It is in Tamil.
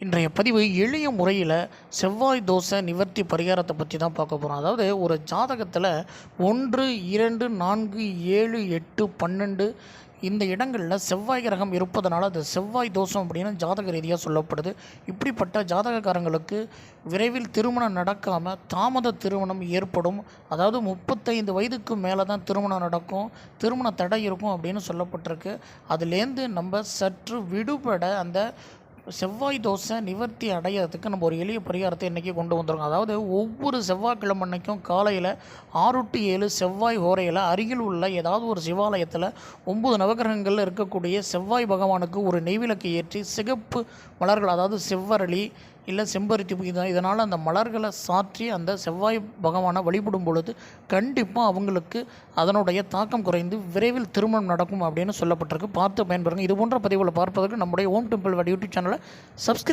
இன்றைய பதிவு எளிய முறையில் செவ்வாய் தோஷ நிவர்த்தி பரிகாரத்தை பற்றி தான் பார்க்க போகிறோம். அதாவது ஒரு ஜாதகத்தில் 1, 2, 4, 7, 8, 12 இந்த இடங்களில் செவ்வாய் கிரகம் இருப்பதனால அது செவ்வாய் தோஷம் அப்படின்னு ஜாதக ரீதியாக சொல்லப்படுது. இப்படிப்பட்ட ஜாதகக்காரங்களுக்கு விரைவில் திருமணம் நடக்காமல் தாமத திருமணம் ஏற்படும். அதாவது 35 வயதுக்கு மேலே தான் திருமணம் நடக்கும், திருமண தடை இருக்கும் அப்படின்னு சொல்லப்பட்டிருக்கு. அதுலேருந்து நம்ம சற்று விடுபட அந்த செவ்வாய் தோஷை நிவர்த்தி அடையிறதுக்கு நம்ம ஒரு எளிய பரிகாரத்தை இன்றைக்கி கொண்டு வந்துருக்கோம். அதாவது ஒவ்வொரு செவ்வாய்க்கிழமை அன்னைக்கும் காலையில் 6 to 7 செவ்வாய் ஹோரையில் அருகில் உள்ள ஏதாவது ஒரு சிவாலயத்தில் 9 நவகிரகங்களில் இருக்கக்கூடிய செவ்வாய் பகவானுக்கு ஒரு நெய்விளக்கு ஏற்றி சிகப்பு மலர்கள், அதாவது செவ்வரளி இல்லை செம்பருத்தி இதனால் அந்த மலர்களை சாற்றி அந்த செவ்வாய் பகவானை வழிபடும் பொழுது கண்டிப்பாக அவங்களுக்கு அதனுடைய தாக்கம் குறைந்து விரைவில் திருமணம் நடக்கும் அப்படின்னு சொல்லப்பட்டிருக்கு. பார்த்து பயன்பெறுங்க. இது போன்ற பதிவுகளை பார்ப்பதற்கு நம்முடைய ஓம் டெம்பிள் யூடியூப் சேனலை சப்ஸ்கிரைப்